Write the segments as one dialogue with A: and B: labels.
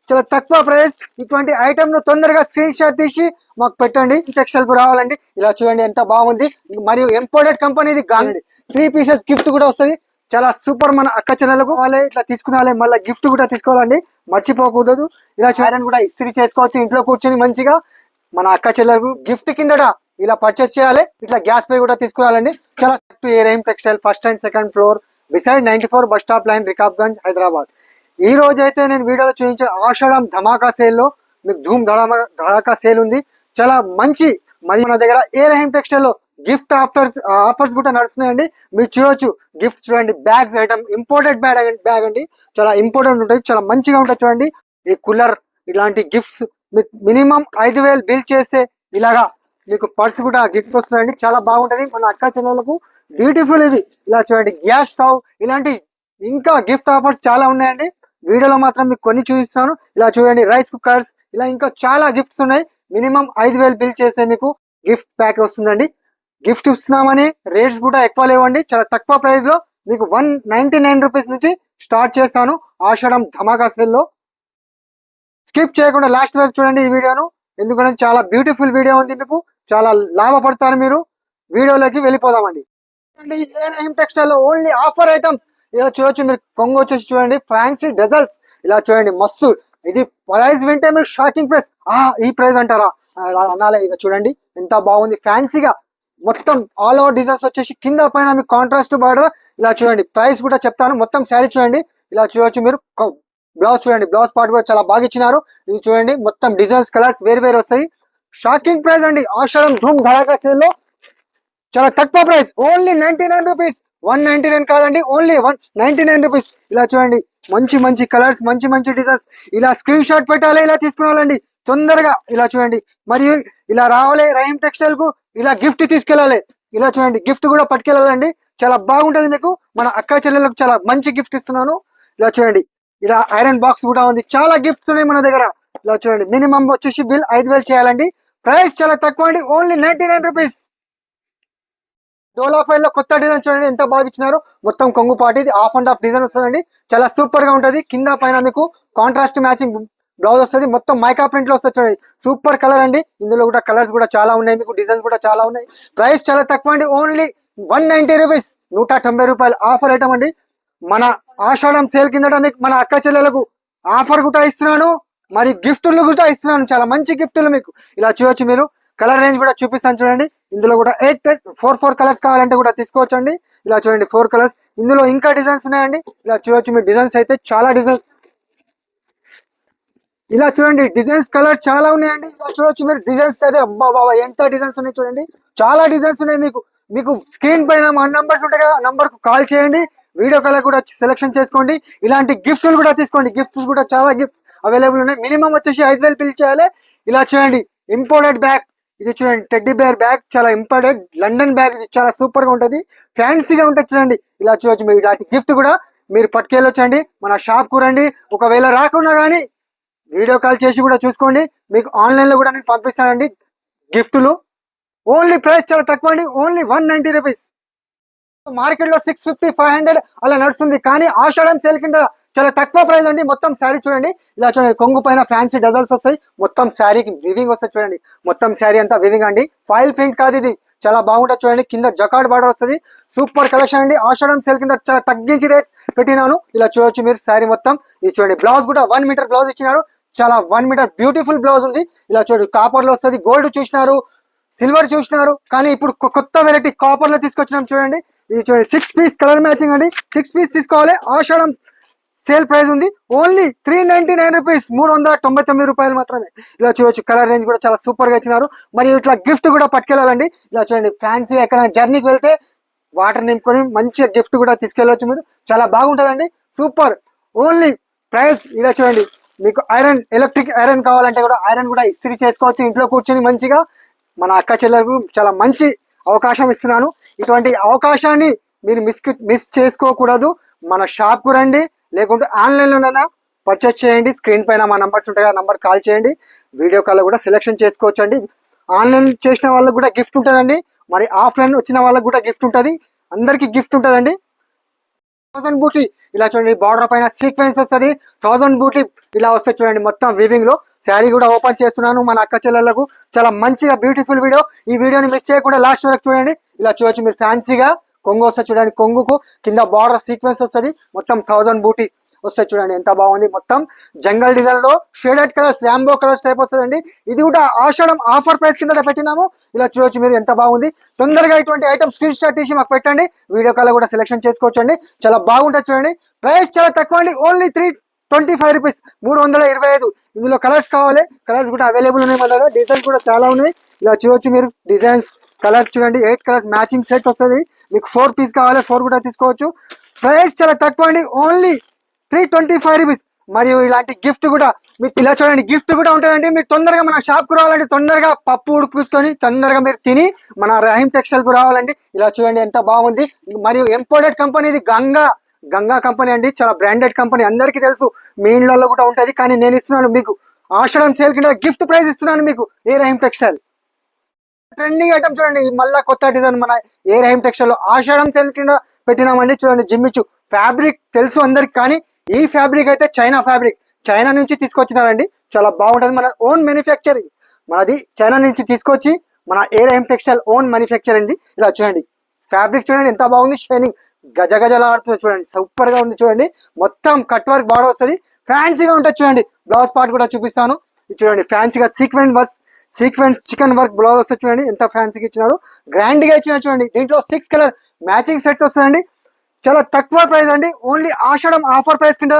A: చాలా తక్కువ ప్రైస్. ఇటువంటి ఐటమ్ ను తొందరగా స్క్రీన్ షాట్ తీసి మాకు పెట్టండి. టెక్స్టైల్ కు రావాలండి. ఇలా చూడండి ఎంత బాగుంది, మరియు ఇంపోర్టెడ్ కంపెనీది కానండి. 3 పీసెస్ గిఫ్ట్ కూడా వస్తుంది. చాలా సూపర్. మన అక్క చెల్లెలకు వాళ్ళే ఇట్లా తీసుకురావాలి, మళ్ళీ గిఫ్ట్ కూడా తీసుకోవాలండి, మర్చిపోకూడదు. ఇలా ఐరన్ కూడా ఇస్త్రీ చేసుకోవచ్చు ఇంట్లో కూర్చొని మంచిగా. మన అక్క చెల్లెలకు గిఫ్ట్ కిందట ఇలా పర్చేస్ చేయాలి. ఇట్లా గ్యాస్ పై కూడా తీసుకురావాలండి. చాలా Rahim textile, first and second floor, beside 94 bus stop line, Rikabganj, Hyderabad. ఈ రోజు అయితే నేను వీడియోలో చూపించే ఆషాఢం ధమాకా సేల్ లో మీకు ధూమ్ ధడాకా సేల్ ఉంది. చాలా మంచి. మరి మన దగ్గర రహీమ్ టెక్స్టైల్ లో గిఫ్ట్ ఆఫర్స్ కూడా నడుస్తున్నాయండి. మీరు చూడొచ్చు. గిఫ్ట్ చూడండి, బ్యాగ్స్ ఐటమ్, ఇంపోర్టెడ్ బ్యాగ్ అండి. చాలా ఇంపార్టెంట్ ఉంటుంది, చాలా మంచిగా ఉంటుంది. చూడండి ఈ కూలర్, ఇలాంటి గిఫ్ట్స్ మినిమం 5,000 బిల్ చేస్తే ఇలాగా మీకు పర్స్ కూడా గిఫ్ట్ వస్తుందండి. చాలా బాగుంటది. మన అక్క చెల్లెలకు బ్యూటిఫుల్ ఇది. ఇలా చూడండి, గ్యాస్ స్టవ్, ఇలాంటి ఇంకా గిఫ్ట్ ఆఫర్స్ చాలా ఉన్నాయండి. వీడియోలో మాత్రం మీకు కొన్ని చూపిస్తాను. ఇలా చూడండి, రైస్ కుక్కర్స్, ఇలా ఇంకా చాలా గిఫ్ట్స్ ఉన్నాయి. మినిమం 5,000 బిల్ చేస్తే మీకు గిఫ్ట్ ప్యాక్ వస్తుందండి. గిఫ్ట్ ఇస్తున్నామని రేట్స్ కూడా ఎక్కువ లేవండి. చాలా తక్కువ ప్రైస్ లో మీకు 199 రూపీస్ నుంచి స్టార్ట్ చేస్తాను ఆషాఢం ధమాకా సేల్ లో. స్కిప్ చేయకుండా లాస్ట్ వరకు చూడండి ఈ వీడియోను, ఎందుకంటే చాలా బ్యూటిఫుల్ వీడియో ఉంది. మీకు చాలా లాభపడతారు మీరు. వీడియోలోకి వెళ్ళిపోదామండి. రహీమ్ టెక్స్టైల్ లో ఓన్లీ ఆఫర్ ఐటమ్. ఇలా చూడొచ్చు మీరు. కొంగు వచ్చేసి చూడండి, ఫ్యాన్సీ డెజల్స్. ఇలా చూడండి మస్తు. ఇది ప్రైస్ వింటే మీరు షాకింగ్ ప్రైస్. ఈ ప్రైస్ అంటారా అనాలే. ఇక చూడండి ఎంత బాగుంది, ఫ్యాన్సీగా మొత్తం ఆల్ ఓవర్ డిజైన్స్ వచ్చేసి కింద పైన మీకు కాంట్రాస్ట్ బార్డర్. ఇలా చూడండి, ప్రైస్ కూడా చెప్తాను. మొత్తం శారీ చూడండి. ఇలా చూడొచ్చు మీరు. బ్లౌజ్ చూడండి, బ్లౌజ్ పార్ట్ కూడా చాలా బాగా ఇచ్చినారు. ఇది చూడండి, మొత్తం డిజైన్స్ కలర్స్ వేరు వస్తాయి. షాకింగ్ ప్రైస్ అండి ఆషాఢం ధూమ్ ధడాకా సేల్ లో. చాలా తక్కువ ప్రైస్, ఓన్లీ 99 రూపీస్. 199 కాదండి, ఓన్లీ 199 రూపీస్. ఇలా చూడండి, మంచి కలర్స్, మంచి డిజైన్స్. ఇలా స్క్రీన్ షాట్ పెట్టాలి, ఇలా తీసుకురావాలండి తొందరగా. ఇలా చూడండి, మరియు ఇలా రావాలి రహీమ్ టెక్స్టైల్ కు. ఇలా గిఫ్ట్ తీసుకెళ్ళాలి. ఇలా చూడండి, గిఫ్ట్ కూడా పట్టుకెళ్ళాలండి. చాలా బాగుంటది మీకు. మన అక్క చెల్లెలకు చాలా మంచి గిఫ్ట్ ఇస్తున్నాను. ఇలా చూడండి, ఇలా ఐరన్ బాక్స్ కూడా ఉంది. చాలా గిఫ్ట్స్ ఉన్నాయి మన దగ్గర. ఇలా చూడండి, మినిమం వచ్చేసి బిల్ 5,000 చేయాలండి. ప్రైస్ చాలా తక్కువ అండి, ఓన్లీ 99 రూపీస్. డోలా ఫైల్ లో కొత్త డిజైన్ చూడండి ఎంత బాగా ఇచ్చినారు. మొత్తం కొంగు పాటి, ఇది హాఫ్ అండ్ హాఫ్ డిజైన్ వస్తుందండి. చాలా సూపర్ గా ఉంటది. కింద పైన మీకు కాంట్రాస్ట్ మ్యాచింగ్ బ్లౌజ్ వస్తుంది. మొత్తం మైకా ప్రింట్ లో వస్తుంది చూడండి. సూపర్ కలర్ అండి. ఇందులో కూడా కలర్స్ కూడా చాలా ఉన్నాయి, మీకు డిజైన్స్ కూడా చాలా ఉన్నాయి. ప్రైస్ చాలా తక్కువ అండి, ఓన్లీ 190 రూపీస్. 190 రూపాయలు ఆఫర్ ఐటమ్ అండి. మన ఆషాఢం సేల్ కిందట మీకు మన అక్క చెల్లెలకు ఆఫర్ కూడా ఇస్తున్నాను, మరి గిఫ్టులు కూడా ఇస్తున్నాను. చాలా మంచి గిఫ్టులు మీకు. ఇలా చూడొచ్చు మీరు. కలర్ రేంజ్ కూడా చూపిస్తాను చూడండి. ఇందులో కూడా 4 కలర్స్ కావాలంటే కూడా తీసుకోవచ్చు అండి. ఇలా చూడండి 4 కలర్స్. ఇందులో ఇంకా డిజైన్స్ ఉన్నాయండి. ఇలా చూడొచ్చు మీరు. డిజైన్స్ అయితే చాలా డిజైన్స్. ఇలా చూడండి, డిజైన్స్ కలర్ చాలా ఉన్నాయండి. ఇలా చూడొచ్చు మీరు. డిజైన్స్ అయితే అబ్బా బాబా ఎంత డిజైన్స్ ఉన్నాయి చూడండి. చాలా డిజైన్స్ ఉన్నాయి మీకు స్క్రీన్ పైన మా నంబర్స్ ఉంటాయి కదా, నంబర్ కు కాల్ చేయండి. వీడియో కాల్ కూడా సెలెక్షన్ చేసుకోండి. ఇలాంటి గిఫ్ట్లు కూడా తీసుకోండి. గిఫ్ట్స్ కూడా చాలా గిఫ్ట్స్ అవైలబుల్ ఉన్నాయి. మినిమం వచ్చేసి 5,000 బిల్ చేయాలి. ఇలా చూడండి, ఇంపోర్టెడ్ బ్యాగ్. ఇది చూడండి, టెడ్డీ బేర్ బ్యాగ్, చాలా ఇంపార్టెంట్ లండన్ బ్యాగ్. ఇది చాలా సూపర్ గా ఉంటది, ఫ్యాన్సీగా ఉంటుంది చూడండి. ఇలా చూడొచ్చు మీరు. ఇలాంటి గిఫ్ట్ కూడా మీరు పట్టుకెళ్ళొచ్చండి. మన షాప్ కు రండి. ఒకవేళ రాకున్నా కానీ వీడియో కాల్ చేసి కూడా చూసుకోండి. మీకు ఆన్లైన్ లో కూడా నేను పంపిస్తానండి గిఫ్టులు. ఓన్లీ ప్రైస్ చాలా తక్కువ అండి, ఓన్లీ 190 రూపీస్. మార్కెట్ లో 650, 500 అలా నడుస్తుంది. కానీ ఆషాఢం సేల్ కింద చాలా తక్కువ ప్రైస్ అండి. మొత్తం శారీ చూడండి. ఇలా చూడండి, కొంగు పైన ఫ్యాన్సీ డజల్స్ వస్తాయి. మొత్తం శారీకి వివింగ్ వస్తాయి చూడండి. మొత్తం శారీ అంతా వివింగ్ అండి, ఫాయిల్ ప్రింట్ కాదు ఇది. చాలా బాగుంటుంది చూడండి. కింద జకార్డ్ బార్డర్ వస్తుంది. సూపర్ కలెక్షన్ అండి. ఆషాఢం సేల్ కింద చాలా తగ్గించి రేట్స్ పెట్టినాను. ఇలా చూడొచ్చు మీరు. శారీ మొత్తం ఇది చూడండి. బ్లౌజ్ కూడా 1 మీటర్ బ్లౌజ్ ఇచ్చినారు. చాలా 1 మీటర్ బ్యూటిఫుల్ బ్లౌజ్ ఉంది. ఇలా చూడండి, కాపర్ లో వస్తుంది. గోల్డ్ చూసినారు, సిల్వర్ చూసినారు, కానీ ఇప్పుడు కొత్త వెరైటీ కాపర్ లో తీసుకొచ్చినాం చూడండి. ఇది చూడండి, 6 పీస్ కలర్ మ్యాచింగ్ అండి. 6 పీస్ తీసుకోవాలి. ఆషాఢం సేల్ ప్రైస్ ఉంది, ఓన్లీ 399 రూపీస్. 399 రూపాయలు మాత్రమే. ఇలా చూడొచ్చు, కలర్ రేంజ్ కూడా చాలా సూపర్ గా ఇచ్చినారు. మరియు ఇట్లా గిఫ్ట్ కూడా పట్టుకెళ్ళాలండి. ఇలా చూడండి, ఫ్యాన్సీ ఎక్కడైనా జర్నీకి వెళ్తే వాటర్ నింపుకొని మంచిగా గిఫ్ట్ కూడా తీసుకెళ్ళవచ్చు మీరు. చాలా బాగుంటదండి, సూపర్. Only price. ఇలా చూడండి, మీకు ఐరన్, ఎలక్ట్రిక్ ఐరన్ కావాలంటే కూడా ఐరన్ కూడా ఇస్త్రీ చేసుకోవచ్చు ఇంట్లో కూర్చొని మంచిగా. మన అక్క చెల్లెలకు చాలా మంచి అవకాశం ఇస్తున్నాను. ఇటువంటి అవకాశాన్ని మీరు మిస్ చేసుకోకూడదు. మన షాప్ కు రండి, లేకుంటే ఆన్లైన్ లోనైనా పర్చేస్ చేయండి. స్క్రీన్ పైన మా నంబర్స్ ఉంటాయి, ఆ నంబర్ కాల్ చేయండి. వీడియో కాల్ కూడా సెలెక్షన్ చేసుకోవచ్చు అండి. ఆన్లైన్ చేసిన వాళ్ళకి కూడా గిఫ్ట్ ఉంటుందండి, మరి ఆఫ్లైన్ వచ్చిన వాళ్ళకి కూడా గిఫ్ట్ ఉంటుంది. అందరికి గిఫ్ట్ ఉంటుందండి. 1000 బూటీ ఇలా చూడండి, బార్డర్ పైన సీక్వెన్స్ వస్తుంది. 1000 బూటీ ఇలా వస్తుంది చూడండి, మొత్తం వివింగ్ లో. శారీ కూడా ఓపెన్ చేస్తున్నాను మన అక్క చెల్లెళ్లకు. చాలా మంచిగా బ్యూటిఫుల్ వీడియో. ఈ వీడియోని మిస్ చేయకుండా లాస్ట్ వరకు చూడండి. ఇలా చూడొచ్చు మీరు, ఫ్యాన్సీగా కొంగు వస్తుంది చూడండి. కొంగుకు కింద బార్డర్ సీక్వెన్స్ వస్తుంది. మొత్తం 1000 బూటీ వస్తాయి చూడండి, ఎంత బాగుంది. మొత్తం జంగల్ డిజైన్ లో shaded colours, Rambo colours type వస్తుందండి. ఇది కూడా ఆషాఢం ఆఫర్ ప్రైస్ కింద పెట్టినాము. ఇలా చూడొచ్చు మీరు, ఎంత బాగుంది. తొందరగా ఇటువంటి ఐటమ్ స్క్రీన్ షాట్ తీసి మాకు పెట్టండి. వీడియో కాల్ కూడా సెలెక్షన్ చేసుకోవచ్చు అండి. చాలా బాగుంటుంది చూడండి. ప్రైస్ చాలా తక్కువ అండి, ఓన్లీ 325 రూపీస్, 325. ఇందులో కలర్స్ కావాలి, కలర్స్ కూడా అవైలబుల్ ఉన్నాయి మన దగ్గర. డిజైన్స్ కూడా చాలా ఉన్నాయి. ఇలా చూడొచ్చు మీరు, డిజైన్స్ కలర్ చూడండి. 8 కలర్స్ మ్యాచింగ్ సెట్ వస్తుంది. మీకు 4 పీస్ కావాలి, 4 కూడా తీసుకోవచ్చు. ప్రైస్ చాలా తక్కువ అండి, ఓన్లీ 325 రూపీస్. మరియు ఇలాంటి గిఫ్ట్ కూడా మీకు ఇలా చూడండి, గిఫ్ట్ కూడా ఉంటుందండి. మీరు తొందరగా మన షాప్ కు రావాలండి, తొందరగా పప్పు ఉడికించుకొని తొందరగా మీరు తిని మన రహీం టెక్స్టైల్ కు రావాలండి. ఇలా చూడండి ఎంత బాగుంది. మరియు ఇంపోర్టెడ్ కంపెనీ ఇది, గంగా కంపెనీ అండి. చాలా బ్రాండెడ్ కంపెనీ, అందరికీ తెలుసు. మీ ఇళ్లలో కూడా ఉంటది. కానీ నేను ఇస్తున్నాను మీకు ఆషాఢం సేల్ కింద గిఫ్ట్ ప్రైస్ ఇస్తున్నాను మీకు. ఏ రహీం టెక్స్టైల్ ట్రెండింగ్ ఐటమ్ చూడండి, మళ్ళా కొత్త డిజైన్ మన ఏ రహీం టెక్స్టైల్ లో ఆషాఢం సేల్ కింద పెట్టినామండి. చూడండి జిమ్మిచ్చు ఫ్యాబ్రిక్ తెలుసు అందరికి, కానీ ఈ ఫ్యాబ్రిక్ అయితే చైనా ఫ్యాబ్రిక్, చైనా నుంచి తీసుకొచ్చినారండి. చాలా బాగుంటుంది. మన ఓన్ మ్యానుఫ్యాక్చరింగ్, మనది చైనా నుంచి తీసుకొచ్చి మన ఏ రహీం టెక్స్టైల్ ఓన్ మ్యానుఫ్యాక్చరింగ్. ఇలా చూడండి ఫ్యాబ్రిక్ చూడండి ఎంత బాగుంది. షైనింగ్ గజగజలాడుతుంది చూడండి, సూపర్ గా ఉంది చూడండి. మొత్తం కట్ వర్క్ బార్డర్ వస్తుంది, ఫ్యాన్సీగా ఉంటుంది చూడండి. బ్లౌజ్ పార్ట్ కూడా చూపిస్తాను. చూడండి ఫ్యాన్సీగా సీక్వెన్స్ చికెన్ వర్క్ బ్లౌజ్ వస్తుంది చూడండి, ఎంత ఫ్యాన్సీగా ఇచ్చినారు, గ్రాండ్ గా ఇచ్చిన చూడండి. దీంట్లో 6 కలర్ మ్యాచింగ్ సెట్ వస్తుందండి. చాలా తక్కువ ప్రైస్ అండి, ఓన్లీ ఆషాఢం ఆఫర్ ప్రైస్ కింద.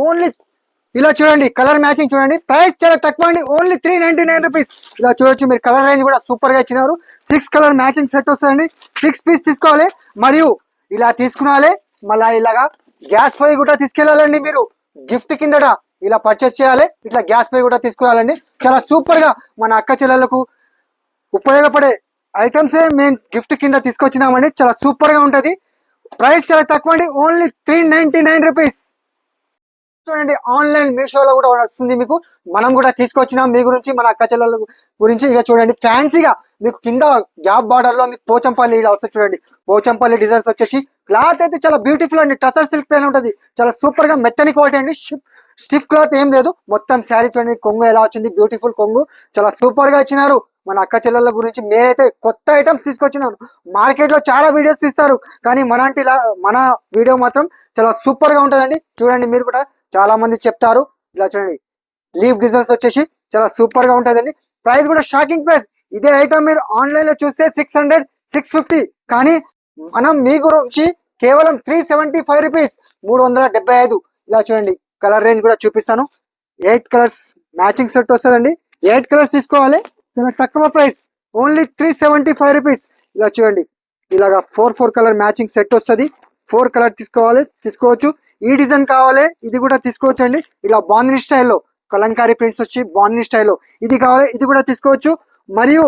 A: ఓన్లీ ఇలా చూడండి, కలర్ మ్యాచింగ్ చూడండి. ప్రైస్ చాలా తక్కువ అండి, ఓన్లీ 399 రూపీస్. ఇలా చూడొచ్చు మీరు, కలర్ రేంజ్ కూడా సూపర్ గా ఇచ్చినారు. 6 కలర్ మ్యాచింగ్ సెట్ వస్తుందండి. 6 పీస్ తీసుకోవాలి. మరియు ఇలా తీసుకున్నాలి, మళ్ళా ఇలాగా గ్యాస్ పొయ్యి కూడా తీసుకెళ్ళాలండి. మీరు గిఫ్ట్ కిందట ఇలా పర్చేస్ చేయాలి. ఇట్లా గ్యాస్ పొయ్యి కూడా తీసుకురావాలండి. చాలా సూపర్ గా మన అక్క చెల్లెళ్లకు ఉపయోగపడే ఐటమ్సే మేము గిఫ్ట్ కింద తీసుకొచ్చినామండి. చాలా సూపర్ గా ఉంటది. ప్రైస్ చాలా తక్కువ అండి, ఓన్లీ 399 రూపీస్. చూడండి ఆన్లైన్ మీషోలో కూడా వస్తుంది మీకు. మనం కూడా తీసుకొచ్చినాం మీ గురించి, మన అక్క చెల్లెల గురించి. ఇక చూడండి ఫ్యాన్సీగా మీకు కింద గ్యాప్ బార్డర్ లో మీకు పోచంపల్లి ఇలా వస్తుంది చూడండి. పోచంపల్లి డిజైన్స్ వచ్చేసి క్లాత్ అయితే చాలా బ్యూటిఫుల్ అండి. టసర్ సిల్క్ పైన ఉంటుంది, చాలా సూపర్ గా మెత్తని క్వాలిటీ అండి. స్టిఫ్ క్లాత్ ఏం లేదు. మొత్తం శారీ చూడండి, కొంగు ఎలా వచ్చింది, బ్యూటిఫుల్ కొంగు, చాలా సూపర్ గా ఇచ్చినారు. మన అక్క చెల్లెల గురించి నేనైతే కొత్త ఐటమ్స్ తీసుకొచ్చినాను. మార్కెట్ లో చాలా వీడియోస్ తీస్తారు, కానీ మన వీడియో మాత్రం చాలా సూపర్ గా ఉంటుందండి. చూడండి మీరు కూడా, చాలా మంది చెప్తారు. ఇలా చూడండి లీఫ్ డిజైన్స్ వచ్చేసి చాలా సూపర్ గా ఉంటుందండి. ప్రైస్ కూడా షాకింగ్ ప్రైస్. ఇదే ఐటమ్ మీరు ఆన్లైన్ లో చూస్తే 600, 650, కానీ మనం మీ గురించి కేవలం 375 రూపీస్, 375. ఇలా చూడండి కలర్ రేంజ్ కూడా చూపిస్తాను. 8 కలర్స్ మ్యాచింగ్ సెట్ వస్తుందండి. 8 కలర్స్ తీసుకోవాలి, చాలా తక్కువ ప్రైస్, ఓన్లీ 375 రూపీస్. ఇలా చూడండి ఇలాగా 4 కలర్ మ్యాచింగ్ సెట్ వస్తుంది. 4 కలర్ తీసుకోవచ్చు. ఈ డిజైన్ కావాలి, ఇది కూడా తీసుకోవచ్చు అండి. ఇలా బాందిని స్టైల్లో కలంకారీ ప్రింట్స్ వచ్చి బాందిని స్టైల్లో ఇది కావాలి, ఇది కూడా తీసుకోవచ్చు. మరియు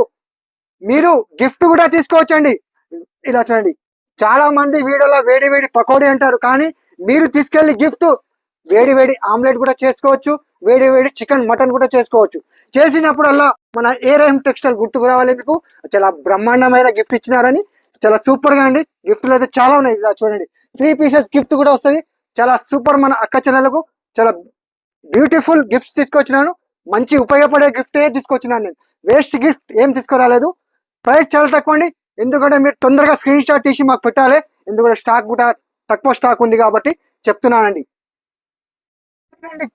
A: మీరు గిఫ్ట్ కూడా తీసుకోవచ్చు అండి. ఇలా చూడండి, చాలా మంది వీడియోలో వేడి వేడి పకోడీ అంటారు, కానీ మీరు తీసుకెళ్లి గిఫ్ట్ వేడి వేడి ఆమ్లెట్ కూడా చేసుకోవచ్చు, వేడి వేడి చికెన్ మటన్ కూడా చేసుకోవచ్చు. చేసినప్పుడల్లా మన ఏ రహీం టెక్స్టైల్ గుర్తుకు రావాలి మీకు. చాలా బ్రహ్మాండమైన గిఫ్ట్ ఇచ్చినారని, చాలా సూపర్ గా అండి. గిఫ్ట్లు అయితే చాలా ఉన్నాయి. ఇలా చూడండి 3 పీసెస్ గిఫ్ట్ కూడా వస్తుంది. చాలా సూపర్. మన అక్క చెల్లెలకు చాలా బ్యూటిఫుల్ గిఫ్ట్స్ తీసుకొచ్చినాను. మంచి ఉపయోగపడే గిఫ్ట్ తీసుకొచ్చినాను నేను. వేస్ట్ గిఫ్ట్ ఏం తీసుకురాలేదు. ప్రైస్ చాలా తక్కువ అండి, ఎందుకంటే మీరు తొందరగా స్క్రీన్ షాట్ తీసి మాకు పెట్టాలి. ఎందుకంటే స్టాక్ కూడా తక్కువ స్టాక్ ఉంది కాబట్టి చెప్తున్నానండి.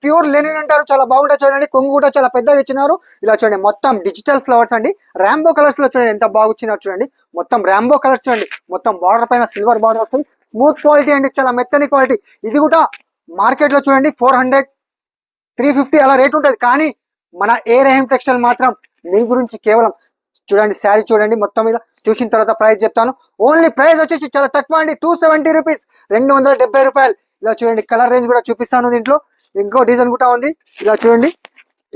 A: ప్యూర్ లెనిన్ అంటారు, చాలా బాగుంటుంది చూడండి. కొంగు కూడా చాలా పెద్దగా ఇచ్చినారు. ఇలా చూడండి మొత్తం డిజిటల్ ఫ్లవర్స్ అండి. ర్యాంబో కలర్స్ లో చూడండి ఎంత బాగా ఇచ్చినారు చూడండి. మొత్తం ర్యాంబో కలర్స్ చూడండి. మొత్తం బార్డర్ పైన సిల్వర్ బార్డర్ వస్తుంది. స్మూత్ క్వాలిటీ అండి, చాలా మెత్తని క్వాలిటీ. ఇది కూడా మార్కెట్ లో చూడండి 400, 350 అలా రేట్ ఉంటుంది, కానీ మన ఏ రహీం టెక్స్టైల్ మాత్రం మీ గురించి కేవలం చూడండి. శారీ చూడండి మొత్తం ఇలా చూసిన తర్వాత ప్రైస్ చెప్తాను. ఓన్లీ ప్రైస్ వచ్చేసి చాలా తక్కువ అండి, 270 రూపీస్, 270 రూపాయలు. ఇలా చూడండి కలర్ రేంజ్ కూడా చూపిస్తాను. దీంట్లో ఇంకో డిజైన్ కూడా ఉంది. ఇలా చూడండి,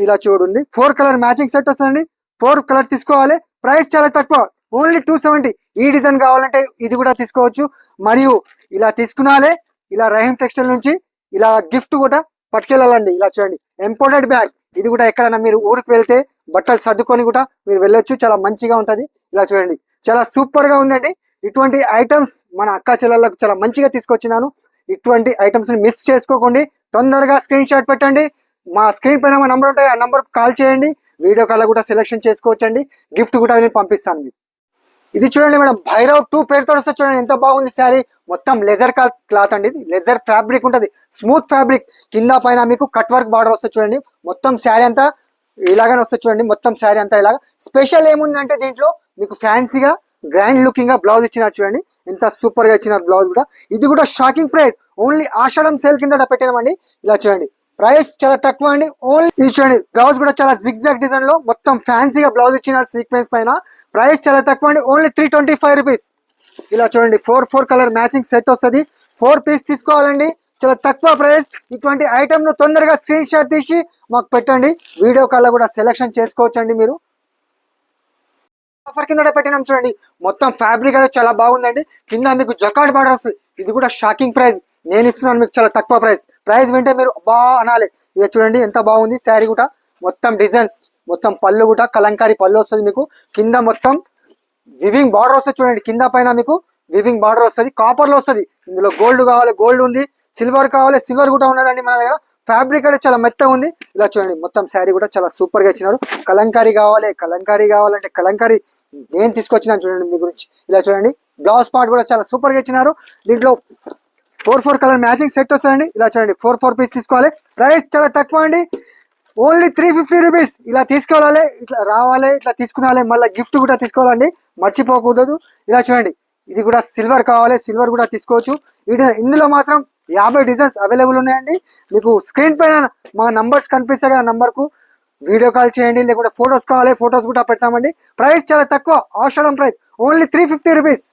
A: ఇలా చూడండి 4 కలర్ మ్యాచింగ్ సెట్ వస్తుందండి. 4 కలర్ తీసుకోవాలి. ప్రైస్ చాలా తక్కువ, ఓన్లీ 270. ఈ డిజైన్ కావాలంటే ఇది కూడా తీసుకోవచ్చు. మరియు ఇలా తీసుకున్నాలే, ఇలా రహీం టెక్స్టైల్ నుంచి ఇలా గిఫ్ట్ కూడా పట్టుకెళ్ళాలండి. ఇలా చూడండి ఇంపోర్టెడ్ బ్యాగ్. ఇది కూడా ఎక్కడైనా మీరు ఊరికి వెళ్తే బట్టలు సర్దుకొని కూడా మీరు వెళ్ళొచ్చు, చాలా మంచిగా ఉంటది. ఇలా చూడండి చాలా సూపర్ గా ఉందండి. ఇటువంటి ఐటమ్స్ మన అక్క చెల్లెళ్ళకు చాలా మంచిగా తీసుకొచ్చినాను. ఇటువంటి ఐటమ్స్ ని మిస్ చేసుకోకండి. తొందరగా స్క్రీన్ షాట్ పెట్టండి. మా స్క్రీన్ పైన మా నంబర్ ఉంటాయి, ఆ నంబర్ కాల్ చేయండి. వీడియో కాల్ కూడా సెలెక్షన్ చేసుకోవచ్చండి. గిఫ్ట్ కూడా నేను పంపిస్తాను మీకు. ఇది చూడండి మేడం, భైరవ్ 2 పేరుతో వస్తే చూడండి ఎంత బాగుంది శారీ. మొత్తం లెజర్ క్లాత్ అండి, ఇది లెజర్ ఫ్యాబ్రిక్ ఉంటుంది, స్మూత్ ఫ్యాబ్రిక్. కింద పైన మీకు కట్ వర్క్ బార్డర్ వస్తుంది చూడండి. మొత్తం శారీ అంతా ఇలాగనే వస్తుంది చూడండి. మొత్తం శారీ అంతా ఇలాగా. స్పెషల్ ఏముందంటే దీంట్లో మీకు ఫ్యాన్సీగా గ్రాండ్ లుకింగ్ గా బ్లౌజ్ ఇచ్చినారు చూడండి. ఎంత సూపర్ గా ఇచ్చినారు బ్లౌజ్ కూడా. ఇది కూడా షాకింగ్ ప్రైస్, ఓన్లీ ఆషాఢం సేల్ కింద పెట్టినామండి. ఇలా చూడండి, ప్రైస్ చాలా తక్కువ అండి. ఓన్లీ ఇది చూడండి, బ్లౌజ్ కూడా చాలా జిగ్జాగ్ డిజైన్ లో మొత్తం ఫ్యాన్సీగా బ్లౌజ్ ఇచ్చినారు సీక్వెన్స్ పైన. ప్రైస్ చాలా తక్కువ అండి, ఓన్లీ 325 రూపీస్. ఇలా చూడండి, 4 కలర్ మ్యాచింగ్ సెట్ వస్తుంది. 4 పీస్ తీసుకోవాలండి, చాలా తక్కువ ప్రైస్. ఇటువంటి ఐటమ్ ను తొందరగా స్క్రీన్ షాట్ తీసి మాకు పెట్టండి. వీడియో కాల్ కూడా సెలెక్షన్ చేసుకోవచ్చండి మీరు. ఆఫర్ కింద పెట్టినాం చూడండి. మొత్తం ఫ్యాబ్రిక్ అయితే చాలా బాగుందండి. కింద మీకు జకార్డ్ బార్డర్ వస్తుంది. ఇది కూడా షాకింగ్ ప్రైస్, నేను ఇస్తున్నాను మీకు చాలా తక్కువ ప్రైస్. ప్రైస్ వింటే మీరు బా అనాలి. ఇక చూడండి ఎంత బాగుంది శారీ కూడా. మొత్తం డిజైన్స్, మొత్తం పళ్ళు కూడా కలంకారీ పళ్ళు వస్తుంది మీకు. కింద మొత్తం వివింగ్ బార్డర్ వస్తుంది చూడండి. కింద పైన మీకు వివింగ్ బార్డర్ వస్తుంది, కాపర్ లో వస్తుంది. ఇందులో గోల్డ్ కావాలి గోల్డ్ ఉంది, సిల్వర్ కావాలి సిల్వర్ కూడా ఉన్నదండి మన దగ్గర. ఫ్యాబ్రిక్ అయితే చాలా మెత్తగా ఉంది. ఇలా చూడండి, మొత్తం శారీ కూడా చాలా సూపర్ గా ఇచ్చినారు. కలంకారీ కావాలంటే కలంకారీ నేను తీసుకొచ్చినాను చూడండి మీ గురించి. ఇలా చూడండి, బ్లౌజ్ పార్ట్ కూడా చాలా సూపర్ గా ఇచ్చినారు. దీంట్లో 4 కలర్ మ్యాచింగ్ సెట్ వస్తుందండి. ఇలా చూడండి, 4 పీస్ తీసుకోవాలి. ప్రైస్ చాలా తక్కువ అండి, ఓన్లీ 350 రూపీస్. ఇలా తీసుకోవాలి, ఇట్లా రావాలి, ఇట్లా తీసుకురావాలి. మళ్ళీ గిఫ్ట్ కూడా తీసుకోవాలండి, మర్చిపోకూడదు. ఇలా చూడండి, ఇది కూడా సిల్వర్ కావాలి, సిల్వర్ కూడా తీసుకోవచ్చు. ఇందులో మాత్రం 50 డిజైన్స్ అవైలబుల్ ఉన్నాయండి. మీకు స్క్రీన్ పైన మా నంబర్స్ కనిపిస్తాయి కదా, నంబర్ కు వీడియో కాల్ చేయండి. లేకుంటే ఫొటోస్ కావాలి, ఫొటోస్ కూడా పెడతామండి. ప్రైస్ చాలా తక్కువ, ఆషాఢం ప్రైస్, ఓన్లీ 350 రూపీస్.